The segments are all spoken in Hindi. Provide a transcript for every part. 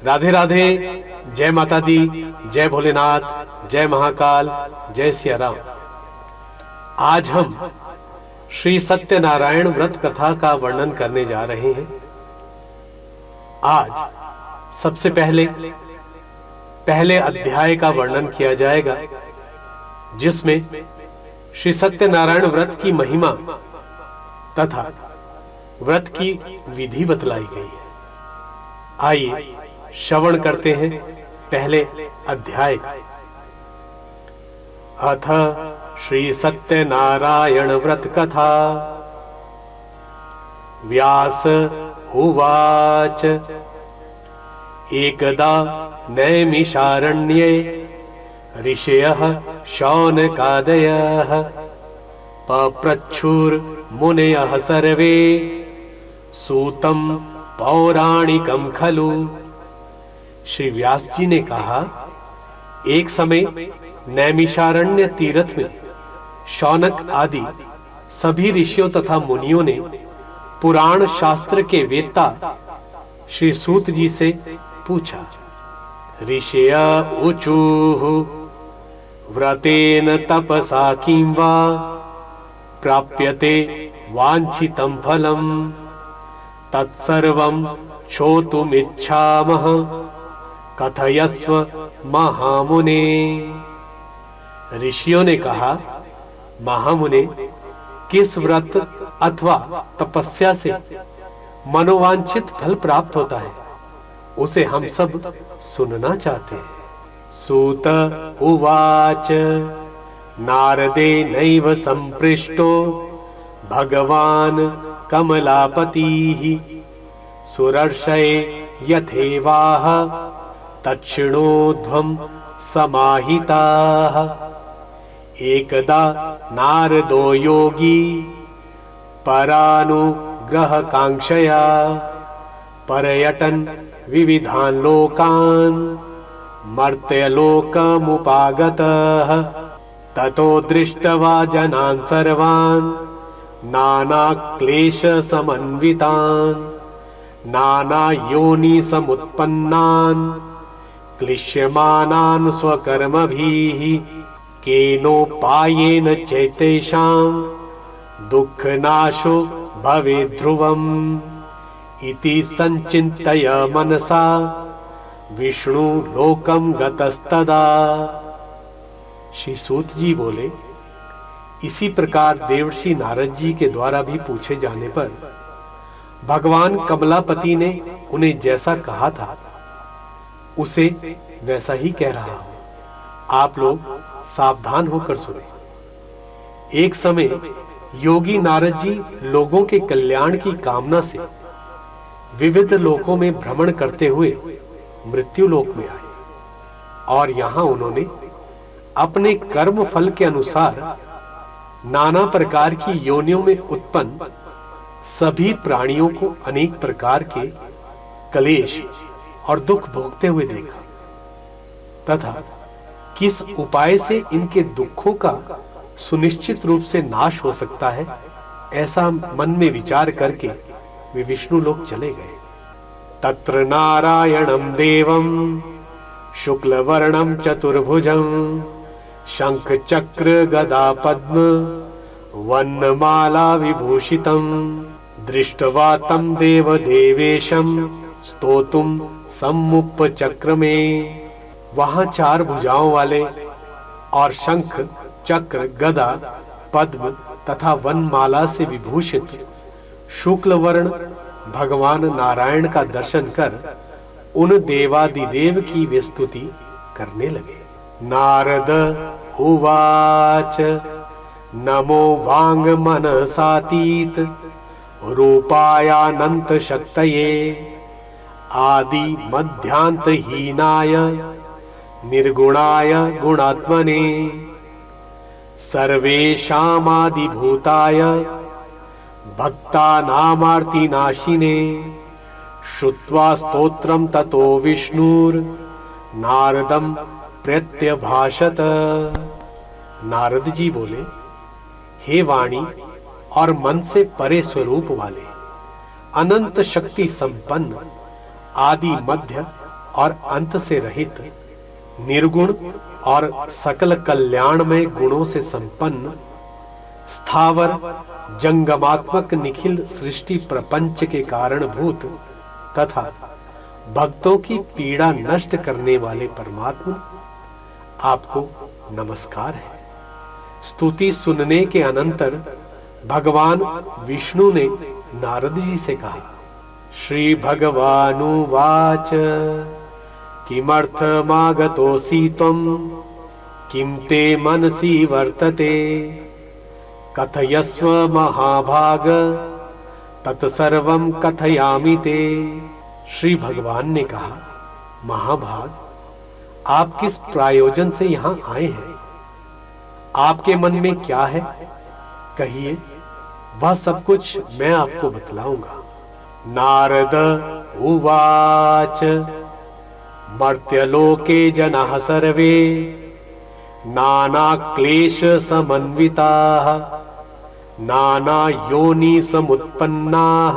राधे राधे। जय माता दी, जय भोलेनाथ, जय महाकाल, जय सिया राम। आज हम श्री सत्यनारायण व्रत कथा का वर्णन करने जा रहे हैं। आज सबसे पहले अध्याय का वर्णन किया जाएगा, जिसमें श्री सत्यनारायण व्रत की महिमा तथा व्रत की विधि बतलाई गई है। आइए श्रवण करते हैं पहले अध्याय का। अथ श्री सत्यनारायण व्रत कथा। व्यास उवाच। एकदा नैमिषारण्ये ऋषयः शौनकादयः पप्रच्छुर्मुनयः सर्वे सूतं पौराणिकं खलु। श्री व्यास जी ने कहा, एक समय नैमिषारण्य तीर्थ में शौनक आदि सभी ऋषियों तथा मुनियों ने पुराण शास्त्र के वेत्ता श्री सूत जी से पूछा। ऋषय ऊचुः व्रतेन तपसा किं वा प्राप्यते वांछितं फलम् तत्सर्वं श्रोतुमिच्छामः कथयस्व महामुने। ऋषियों ने कहा, महामुने, किस व्रत अथवा तपस्या से मनोवांछित फल प्राप्त होता है, उसे हम सब सुनना चाहते हैं। सूत उवाच। नारदे नैव संपृष्टो भगवान कमलापतिः सुरर्षये यथेवाह तच्छृणोध्वं समाहिताः। एकदा नारदो योगी परानुग्रहकांक्षया पर्यटन् विविधान् लोकान् मर्त्यलोकमुपागतः। ततो दृष्ट्वा जनान् सर्वान् नानाक्लेशसमन्वितान् नानायोनि समुत्पन्नान् क्लिश्यमानान् स्वकर्मभिः केनोपायेन चैतेषां दुःखनाशो भवेत् ध्रुवम् इति संचिन्तय मनसा विष्णु लोकं गतस्तदा। श्री सूत जी बोले, इसी प्रकार देवर्षि नारद जी के द्वारा भी पूछे जाने पर भगवान कमलापति ने उन्हें जैसा कहा था उसे वैसा ही कह रहा हूं। आप लोग सावधान होकर सुने। एक समय योगी नारद जी लोगों के कल्याण की कामना से विविध लोकों में भ्रमण करते हुए मृत्यु लोक में आए और यहां उन्होंने अपने कर्म फल के अनुसार नाना प्रकार की योनियों में उत्पन्न सभी प्राणियों को अनेक प्रकार के क्लेश और दुख भोगते हुए देखा तथा किस उपाय से इनके दुखों का सुनिश्चित रूप से नाश हो सकता है, ऐसा मन में विचार करके वे विष्णु लोक चले गए। तत्र नारायणं देवं शुक्लवर्णं चतुर्भुजं शंख चक्र गदा पद्म वन्नमाला विभूषितं दृष्ट्वा तं देवदेवेशं स्तोतुं सम्मुपचक्रमे। वहां चार भुजाओं वाले और शंख चक्र गदा पद्म तथा वनमाला से विभूषित शुक्ल वर्ण भगवान नारायण का दर्शन कर उन देवादिदेव की वे स्तुति करने लगे। नारद उवाच। नमो वांग मनसातीत रूपायानंत शक्तये आदि मध्यांत हीनाय निर्गुणाय गुणात्मने सर्वेषामादिभूताय भक्तानामार्तिनाशिने श्रुत्वा स्तोत्रं ततो विष्णुर्नारदं प्रत्यभाषत। नारद जी बोले, हे वाणी और मन से परे स्वरूप वाले, अनंत शक्ति संपन्न, आदि मध्य और अंत से रहित, निर्गुण और सकल कल्याणमय गुणों से संपन्न, स्थावर जंगमात्मक निखिल सृष्टि प्रपंच के कारणभूत तथा भक्तों की पीड़ा नष्ट करने वाले परमात्मा, आपको नमस्कार है। स्तुति सुनने के अनंतर भगवान विष्णु ने नारद जी से कहा, श्री भगवानुवाच किमर्थमागतोऽसि त्वं किं ते मनसि वर्तते कथयस्व महाभाग तत्सर्वं कथयामि ते। श्री भगवान ने कहा, महाभाग, आप किस प्रयोजन से यहाँ आए हैं? आपके मन में क्या है? कहिए, वह सब कुछ मैं आपको बतलाऊंगा। नारद उवाच मर्त्यलोके जनाः सर्वे नाना क्लेश समन्विताः नाना योनि समुत्पन्नाः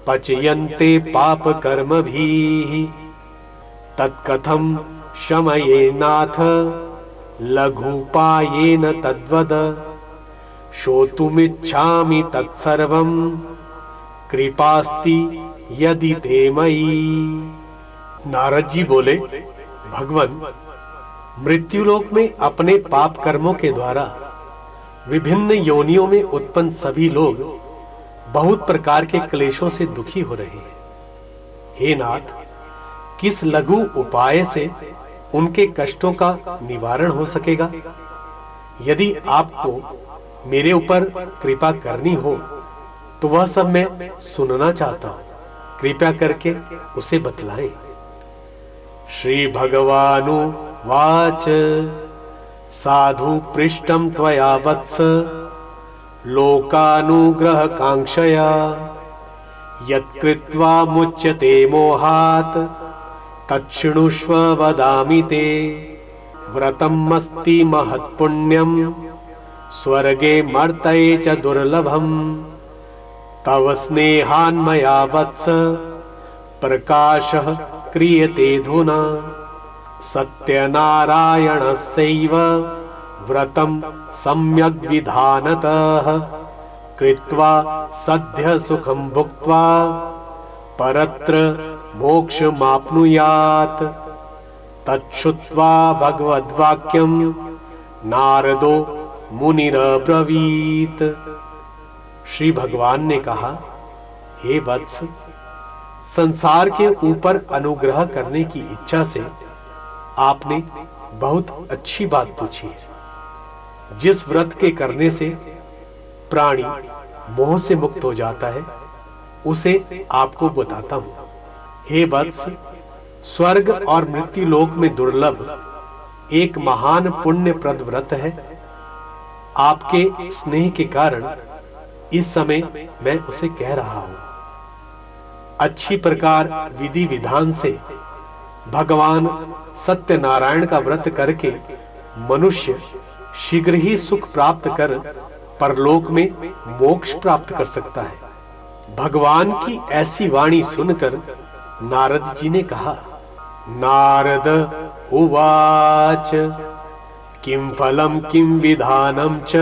पचयन्ते पाप कर्मभिः तत्कथं शमयेनाथ लघुपायेन तद्वद श्रोतुमिच्छामि तत्सर्वं कृपास्ति यदि ते मयि। नारद जी बोले, भगवान, मृत्युलोक में अपने पाप कर्मों के द्वारा विभिन्न योनियों में उत्पन्न सभी लोग बहुत प्रकार के क्लेशों से दुखी हो रहे हैं। हे नाथ, किस लघु उपाय से उनके कष्टों का निवारण हो सकेगा? यदि आपको मेरे ऊपर कृपा करनी हो तो वह सब मैं सुनना चाहता हूं। कृपया करके उसे बतलाएं। श्री भगवानुवाच साधु पृष्टं त्वया वत्स लोकानुग्रह कांक्षया यत्कृत्वा मुच्यते मोहात् तच्छृणुष्व वदामि ते। व्रतमस्ति महत्पुण्यं स्वर्गे मर्तये च दुर्लभम् तव स्नेहान्मया वत्स प्रकाशः क्रियते धुना। सत्यनारायणस्यैव व्रतं सम्यग् विधानतः कृत्वा सद्य सुखं भुक्त्वा परत्र मोक्षमाप्नुयात्। तच्छ्रुत्वा भगवद्वाक्यं नारदो मुनिरब्रवीत्। श्री भगवान ने कहा, हे वत्स, संसार के ऊपर अनुग्रह करने की इच्छा से आपने बहुत अच्छी बात पूछी है। जिस व्रत के करने से प्राणी मोह से मुक्त हो जाता है, उसे आपको बताता हूं। हे वत्स, स्वर्ग और मृत्यु लोक में दुर्लभ एक महान पुण्यप्रद व्रत है। आपके स्नेह के कारण इस समय मैं उसे कह रहा हूं। अच्छी प्रकार विधि विधान से भगवान सत्यनारायण का व्रत करके मनुष्य शीघ्र ही सुख प्राप्त कर परलोक में मोक्ष प्राप्त कर सकता है। भगवान की ऐसी वाणी सुनकर नारद जी ने कहा, नारद उवाच किं फलं किं विधानं च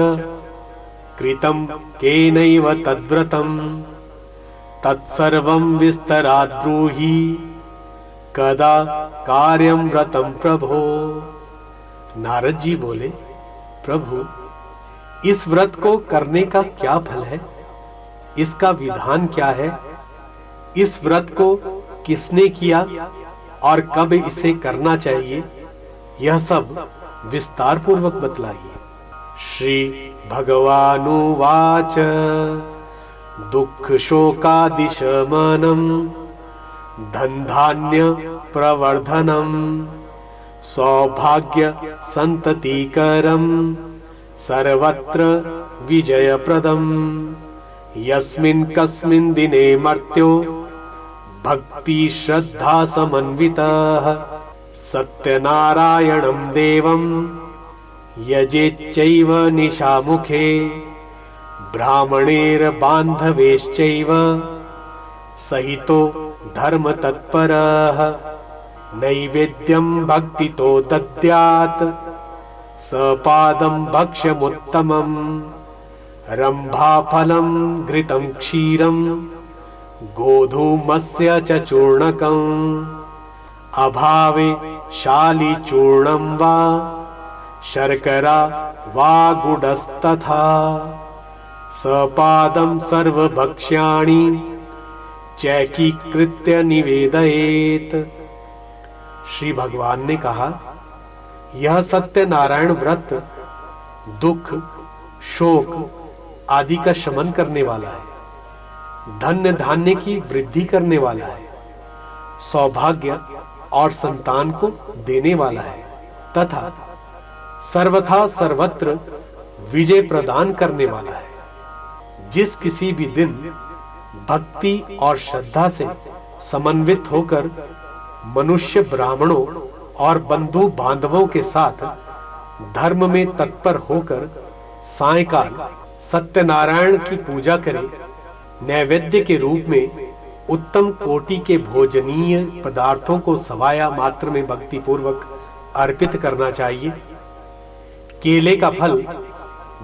कृतं केनैव तद्व्रतं तत्सर्वं विस्तरात् ब्रूहि कदा कार्यं व्रतं प्रभो। नारद जी बोले, प्रभु, इस व्रत को करने का क्या फल है? इसका विधान क्या है? इस व्रत को किसने किया और कब इसे करना चाहिए? यह सब विस्तार पूर्वक बतलाइए। श्री भगवानुवाच दुःख शोकादिशमनं धन धान्य प्रवर्धनं सौभाग्य संततिकरं सर्वत्र विजयप्रदं यस्मिन् कस्मिन् दिने मर्त्यो भक्ति श्रद्धा समन्वितः सत्यनारायणं देवं यजेच्चैव निशामुखे ब्राह्मणैर्बान्धवैश्चैव सहितो धर्म तत्परः नैवेद्यं भक्तितो दद्यात् सपादं भक्ष्यमुत्तमम् रम्भाफलं घृतं क्षीरं गोधूमस्य च चूर्णकम् अभावे शालीचूर्णं वा शर्करा वा गुडस्तथा सपादं सर्वभक्ष्याणि चैकीकृत्य निवेदयेत। श्री भगवान ने कहा, यह सत्यनारायण व्रत दुख शोक आदि का शमन करने वाला है, धन्य धान्य की वृद्धि करने वाला है, सौभाग्य और संतान को देने वाला है तथा सर्वथा सर्वत्र विजय प्रदान करने वाला है। जिस किसी भी दिन भक्ति और श्रद्धा से समन्वित होकर मनुष्य ब्राह्मणों और बंधु बांधवों के साथ धर्म में तत्पर होकर सायंकाल सत्यनारायण की पूजा करे, नैवेद्य के रूप में उत्तम कोटि के भोजनीय पदार्थों को सवाया मात्र में भक्ति पूर्वक अर्पित करना चाहिए। केले का फल,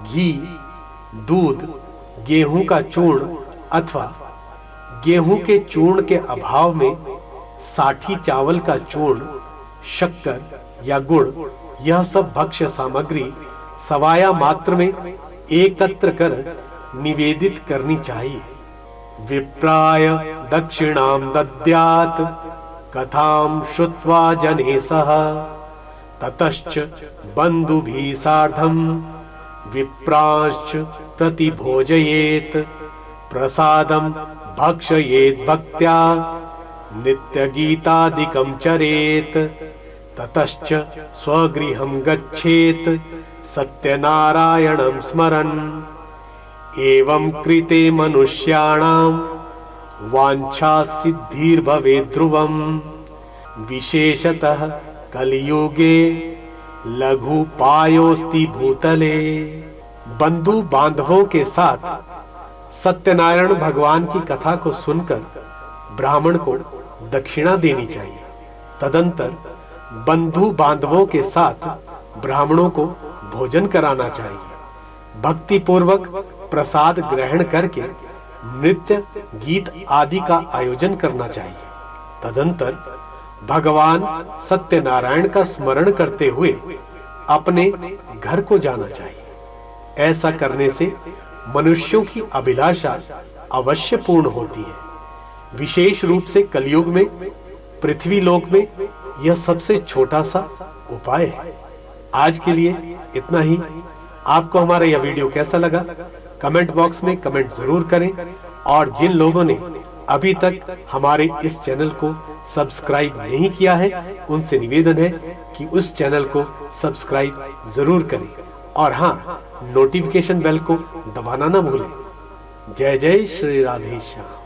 घी, दूध, गेहूं का चूर्ण अथवा गेहूं के चूर्ण के अभाव में साठी चावल का चूर्ण, शक्कर या गुड़, यह सब भक्ष्य सामग्री सवाया मात्र में एकत्र कर निवेदित करनी चाहिए। विप्राय दक्षिणां दद्यात् कथां श्रुत्वा जने सह ततश्च बन्धुभिः सार्धं विप्रांश्च प्रतिभोजयेत् प्रसादं भक्षयेत् भक्त्या नित्यगीतादिकं चरेत् ततश्च स्वगृहं गच्छेत् सत्यनारायणं स्मरन्। एवं कृते मनुष्याणां वाञ्छा सिद्धिर्भवेत् ध्रुवम्। विशेषतः कलियुगे लघुपायोस्ति भूतले। बंधु बांधवों के साथ सत्यनारायण भगवान की कथा को सुनकर ब्राह्मण को दक्षिणा देनी चाहिए। तदंतर बंधु बांधवों के साथ ब्राह्मणों को भोजन कराना चाहिए। भक्ति पूर्वक प्रसाद ग्रहण करके नृत्य गीत आदि का आयोजन करना चाहिए। तदंतर भगवान सत्यनारायण का स्मरण करते हुए अपने घर को जाना चाहिए। ऐसा करने से मनुष्यों की अभिलाषा अवश्य पूर्ण होती है। विशेष रूप से कलयुग में, पृथ्वी लोक में यह सबसे छोटा सा उपाय है। आज के लिए इतना ही। आपको हमारा यह वीडियो कैसा लगा कमेंट बॉक्स में कमेंट जरूर करें, और जिन लोगों ने अभी तक हमारे इस चैनल को सब्सक्राइब नहीं किया है उनसे निवेदन है कि उस चैनल को सब्सक्राइब जरूर करें, और हाँ, नोटिफिकेशन बेल को दबाना ना भूलें। जय जय श्री राधे श्याम।